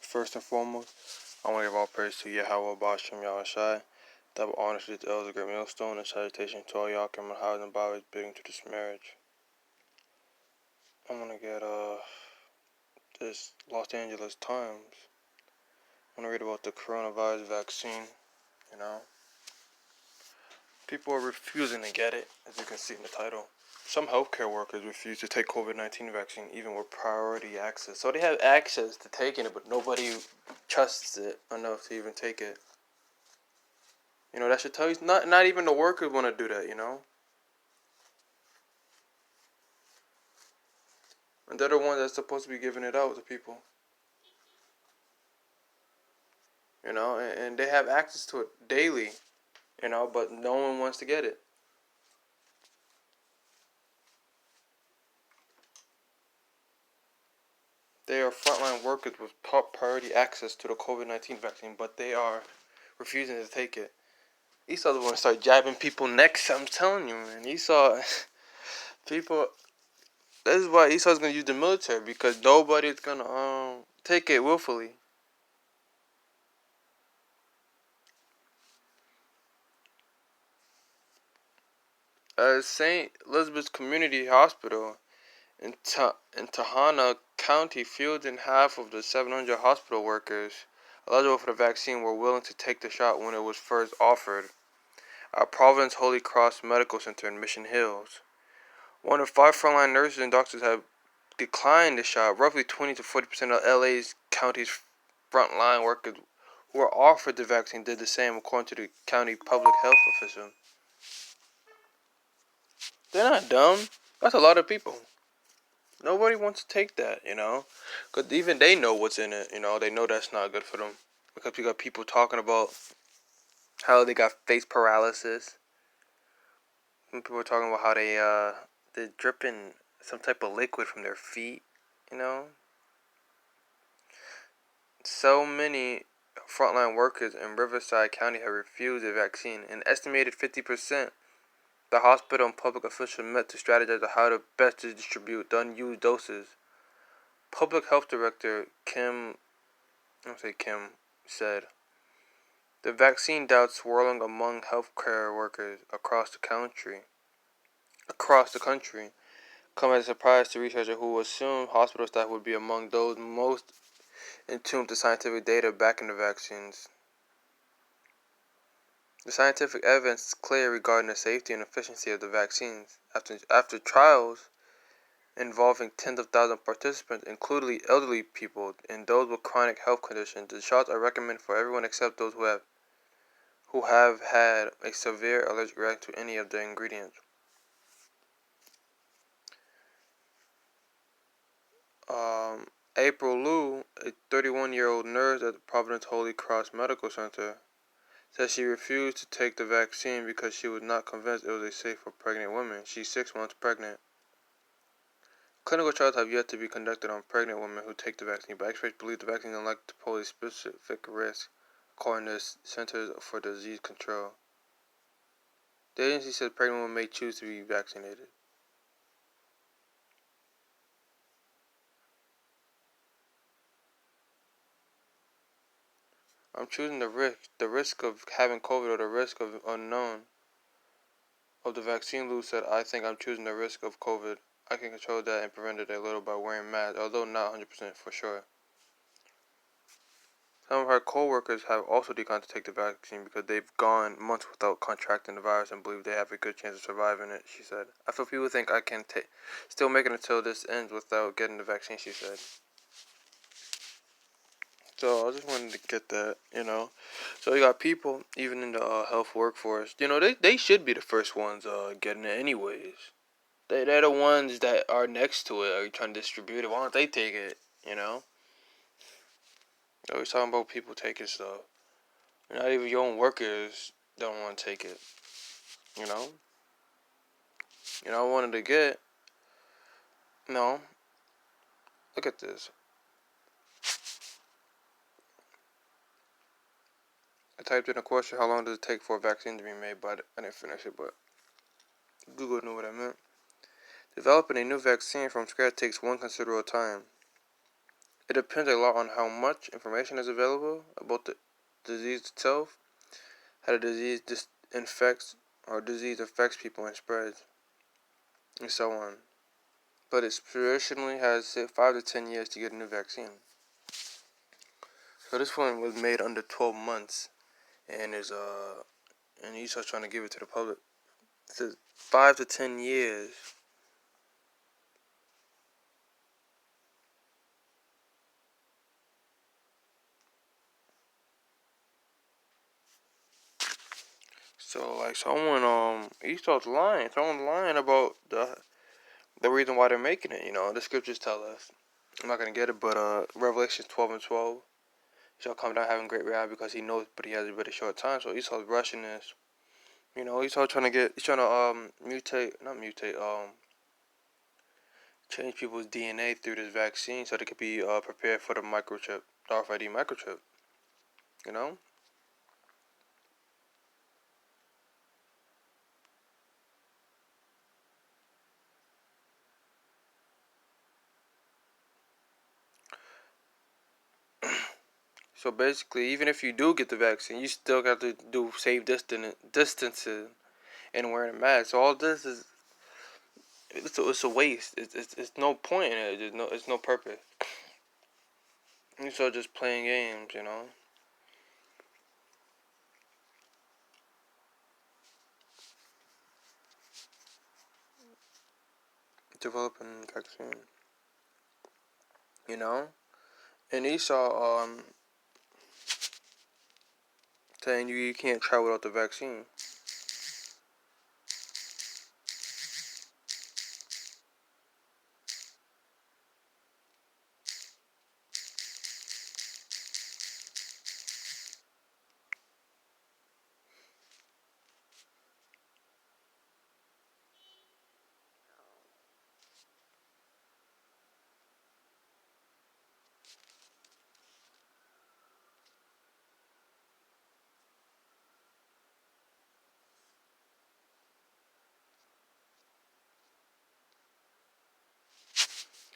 First and foremost, I want to give all praise to Yahweh Bashem Yahushai. Double honor to the elders, great millstone, and salutation to all Yakim and Howard and Bobby's bidding to this marriage. I'm gonna get this Los Angeles Times. I'm gonna read about the coronavirus vaccine. You know, people are refusing to get it, as you can see in the title. Some healthcare workers refuse to take COVID-19 vaccine, even with priority access. So they have access to taking it, but nobody trusts it enough to even take it. You know, that should tell you, not even the workers want to do that, you know? And they're the ones that's supposed to be giving it out to people. You know, and they have access to it daily, you know, but no one wants to get it. They are frontline workers with top priority access to the COVID-19 vaccine, but they are refusing to take it. Esau's want to start jabbing people next. I'm telling you, man. Esau, people. This is why Esau's gonna use the military, because nobody's gonna take it willfully. St. Elizabeth's Community Hospital in Tahana County, fewer than half of the 700 hospital workers eligible for the vaccine were willing to take the shot when it was first offered at Providence Holy Cross Medical Center in Mission Hills. One of 5 frontline nurses and doctors have declined the shot. Roughly 20 to 40% of LA's county's frontline workers who were offered the vaccine did the same, according to the county public health official. They're not dumb. That's a lot of people. Nobody wants to take that, you know, because even they know what's in it, you know. They know that's not good for them, because you got people talking about how they got face paralysis. And people are talking about how they're dripping some type of liquid from their feet, you know. So many frontline workers in Riverside County have refused the vaccine. An estimated 50%. The hospital and public officials met to strategize on how to best distribute the unused doses. Public Health Director Kim said, the vaccine doubts swirling among healthcare workers across the country come as a surprise to researchers who assumed hospital staff would be among those most in tune to scientific data backing the vaccines. The scientific evidence is clear regarding the safety and efficiency of the vaccines. After trials involving tens of thousands of participants, including elderly people and those with chronic health conditions, the shots are recommended for everyone except those who have had a severe allergic reaction to any of the ingredients. April Liu, a 31-year-old nurse at the Providence Holy Cross Medical Center, said she refused to take the vaccine because she was not convinced it was safe for pregnant women. She's 6 months pregnant. Clinical trials have yet to be conducted on pregnant women who take the vaccine, but experts believe the vaccine is unlikely to pose a specific risk, according to the Centers for Disease Control. The agency said pregnant women may choose to be vaccinated. I'm choosing the risk of having COVID or the risk of unknown of the vaccine, Liu said. I think I'm choosing the risk of COVID. I can control that and prevent it a little by wearing masks, although not 100% for sure. Some of her co-workers have also declined to take the vaccine because they've gone months without contracting the virus and believe they have a good chance of surviving it, she said. I feel people think I can still make it until this ends without getting the vaccine, she said. So I just wanted to get that, you know. So you got people, even in the health workforce, you know, they should be the first ones getting it anyways. They're the ones that are next to it, are trying to distribute it. Why don't they take it, you know? Always talking about people taking stuff. Not even your own workers don't want to take it, you know? You know, I wanted to get, no, look at this. I typed in a question, how long does it take for a vaccine to be made, but I didn't finish it, but Google knew what I meant. Developing a new vaccine from scratch takes one considerable time. it depends a lot on how much information is available about the disease itself, how the disease infects or disease affects people and spreads, and so on. But it traditionally has 5 to 10 years to get a new vaccine. So this one was made under 12 months, and and he's just trying to give it to the public. It says 5 to 10 years. So like Esau's lying. Someone's lying about the reason why they're making it. The scriptures tell us. I'm not gonna get it, but Revelation 12:12. He shall come down having great wrath because he knows, but he has a very short time. So Esau's rushing this. Esau he's trying to not mutate, change people's DNA through this vaccine so they could be prepared for the microchip, the RFID microchip. You know. So basically, even if you do get the vaccine, you still got to do safe distances and wearing a mask. So all this is it's a waste. It's no point in it. It's no purpose. You start just playing games. Developing vaccine. You know, and Esau saying you can't travel without the vaccine.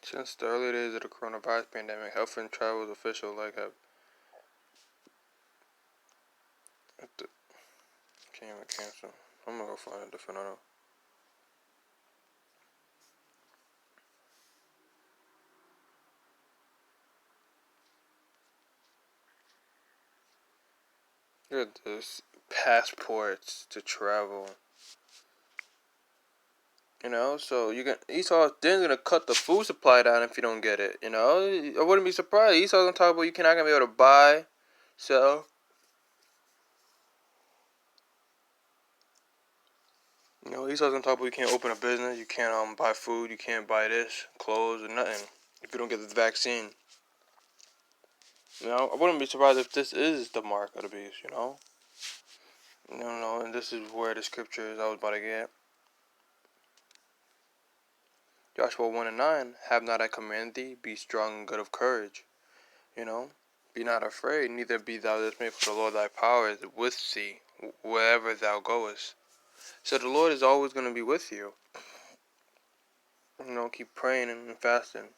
Since the early days of the coronavirus pandemic, health and travel officials have can't even cancel. I'm gonna go find a different one. Look at this passports to travel. So Esau then gonna cut the food supply down if you don't get it. I wouldn't be surprised. Esau's gonna talk about you cannot gonna be able to buy, sell. Esau's gonna talk about you can't open a business, you can't buy food, you can't buy this, clothes, or nothing if you don't get the vaccine. I wouldn't be surprised if this is the mark of the beast. And this is where the scriptures I was about to get. Joshua 1:9, have not I commanded thee, be strong and good of courage. Be not afraid, neither be thou dismayed, for the Lord thy power is with thee, wherever thou goest. So the Lord is always going to be with you. Keep praying and fasting.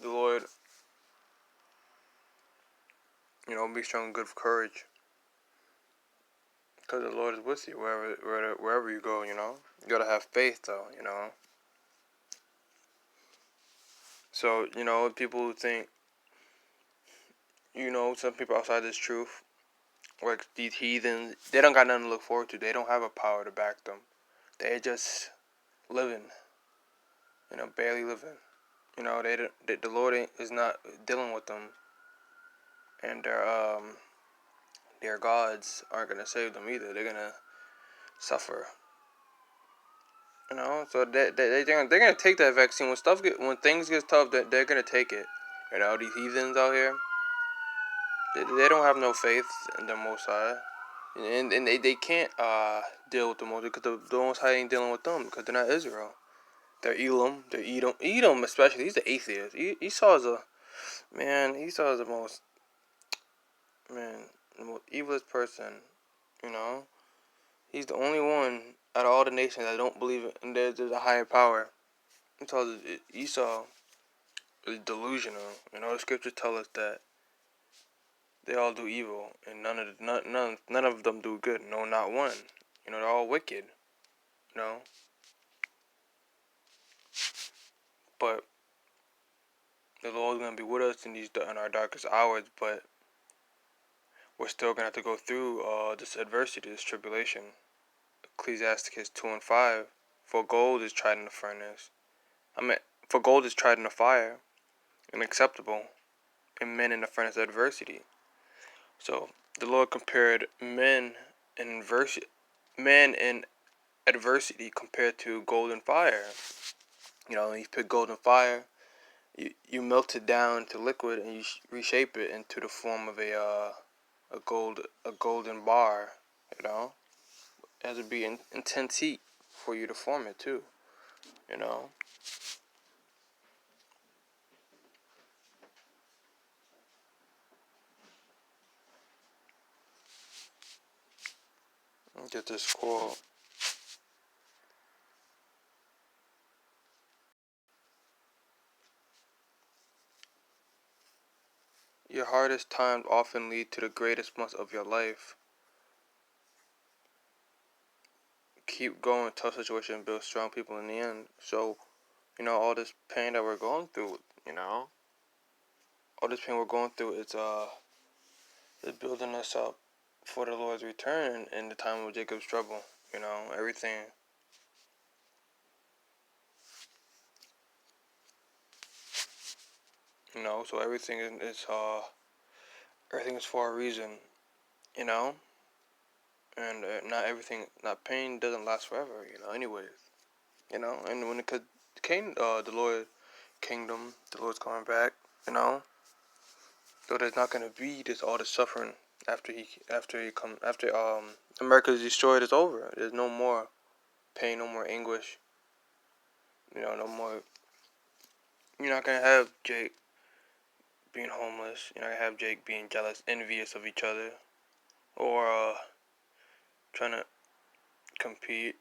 The Lord, be strong and good of courage. Because the Lord is with you wherever you go. You gotta have faith, though. So people who think, some people outside this truth, like these heathens, they don't got nothing to look forward to. They don't have a power to back them. They're just living, barely living. The Lord is not dealing with them, and their gods aren't gonna save them either. They're gonna suffer. So they're gonna take that vaccine when things get tough. They're gonna take it. These heathens out here, they don't have no faith in the Most High, and they can't deal with the Most High because the Most High ain't dealing with them because they're not Israel. They're Elam. They're Edom especially. He's the atheist. Esau's Esau's the most evilest person. You know, he's the only one out of all the nations that don't believe in there's a higher power. Esau is delusional. The scriptures tell us that they all do evil, and none of them do good. No, not one. They're all wicked. You know, but the Lord's gonna be with us in our darkest hours. But we're still gonna have to go through this adversity, this tribulation. Ecclesiasticus 2:5. For gold is tried in the furnace. For gold is tried in the fire, and acceptable, and men in the furnace of adversity. So the Lord compared men in adversity compared to gold and fire. You put gold and fire, you melt it down to liquid, and you reshape it into the form of a golden bar. It has to be intense heat for you to form it too. You know. Get this quote. Your hardest times often lead to the greatest months of your life. Keep going, tough situation builds strong people in the end. So, all this pain that we're going through, all this pain we're going through, it's building us up for the Lord's return in the time of Jacob's trouble. Everything. So everything is for a reason. You know, and not pain doesn't last forever. Anyways. And when it came, the Lord kingdom, the Lord's coming back. So there's not gonna be all this suffering after America is destroyed. It's over. There's no more pain, no more anguish. No more. You're not gonna have Jake being homeless. You're not gonna have Jake being jealous, envious of each other, or trying to compete.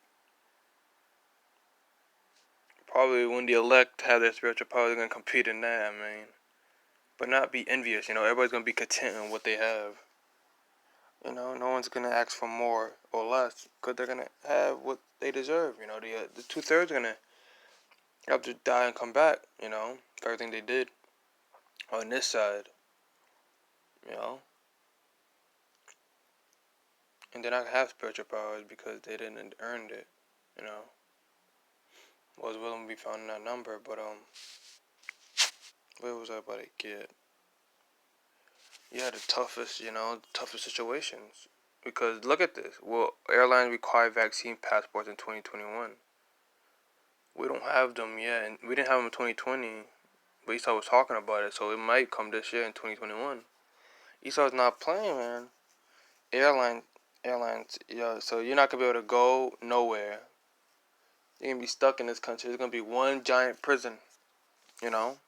Probably when the elect have their spiritual power, they're gonna compete in that. But not be envious. Everybody's gonna be content in what they have. No one's gonna ask for more or less because they're gonna have what they deserve. The 2/3 are gonna have to die and come back. For everything they did on this side. And they're not gonna have spiritual powers because they didn't earn it. Was willing to be found in that number, but where was I about to get? Yeah, the toughest situations. Because look at this. Will airlines require vaccine passports in 2021? We don't have them yet, and we didn't have them in 2020. But Esau was talking about it, so it might come this year in 2021. Esau's not playing, man. Airlines, yeah. So you're not gonna be able to go nowhere. You're gonna be stuck in this country. It's gonna be one giant prison. You know.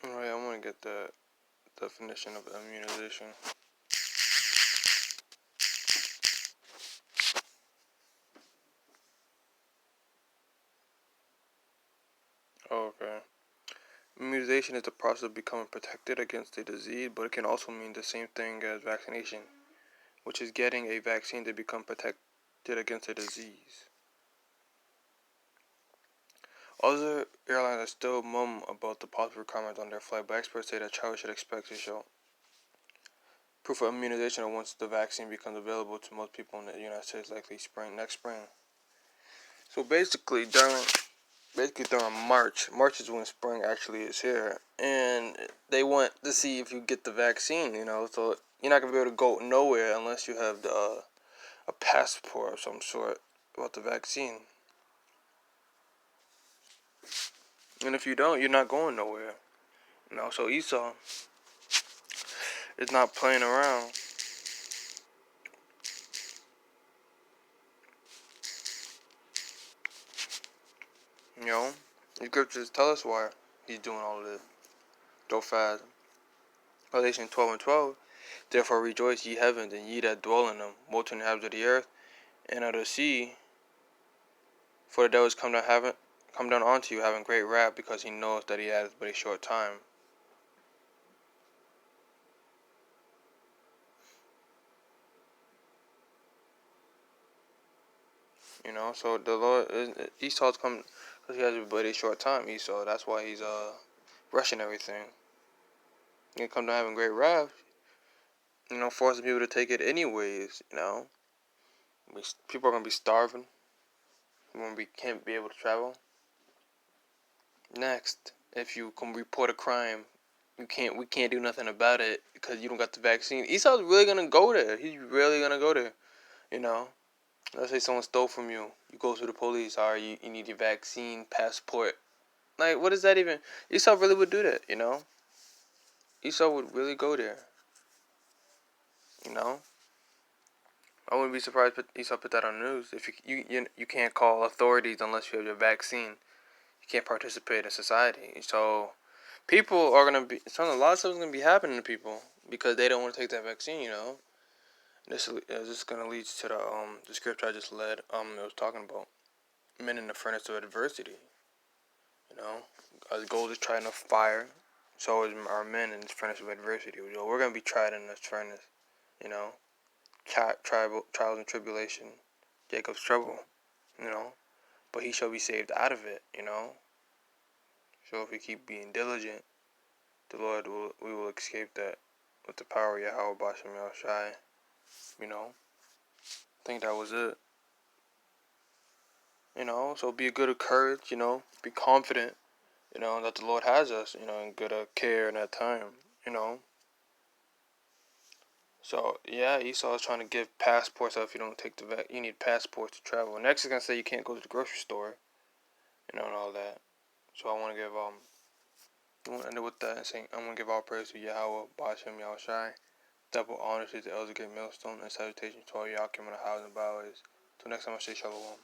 Alright, I'm gonna get the definition of immunization. Okay. Immunization is the process of becoming protected against a disease, but it can also mean the same thing as vaccination, which is getting a vaccine to become protected against a disease. Other airlines are still mum about the possible requirements on their flight, but experts say that travelers should expect to show proof of immunization once the vaccine becomes available to most people in the United States, likely next spring. So during March is when spring actually is here, and they want to see if you get the vaccine. So you're not gonna be able to go nowhere unless you have a passport of some sort about the vaccine. And if you don't, you're not going nowhere. So Esau is not playing around. The scriptures tell us why he's doing all of this so fast. Revelation 12:12. Therefore rejoice, ye heavens, and ye that dwell in them, both in the inhabitants of the earth and of the sea. For the devil is come down unto you, having great wrath, because he knows that he has but a short time. So the Lord Esau's come because he has but a short time. Esau, that's why he's rushing everything. He come down having great wrath. Forcing people to take it anyways. People are gonna be starving. Can't be able to travel. Next, if you can report a crime, we can't do nothing about it because you don't got the vaccine. Esau's really gonna go there. He's really gonna go there. Let's say someone stole from you. You go to the police. Alright, you need your vaccine passport. Like, what is that even? Esau really would do that. Esau would really go there. I wouldn't be surprised if Esau put that on the news. If you can't call authorities unless you have your vaccine. You can't participate in society. So people are gonna be. A lot of stuff's gonna be happening to people because they don't want to take that vaccine. This is gonna lead to the script I just led. It was talking about men in the furnace of adversity. As gold is tried in a fire, so is our men in this furnace of adversity. We're gonna be tried in this furnace. You know, trials and tribulation, Jacob's trouble. But he shall be saved out of it. So if we keep being diligent, we will escape that with the power of Yahweh Bashem Yahushai. I think that was it. So be good of courage. Be confident. That the Lord has us. In good care in that time. So yeah, Esau is trying to give passports out if you don't take the you need passports to travel. Next is gonna say you can't go to the grocery store. And all that. So I want to end it with that and saying I'm gonna give all praise to Yahweh Bashem Yahushai. Double honor to the elder great millstone and salutation to all Yakim in the house and bowers. Till next time I say shalom.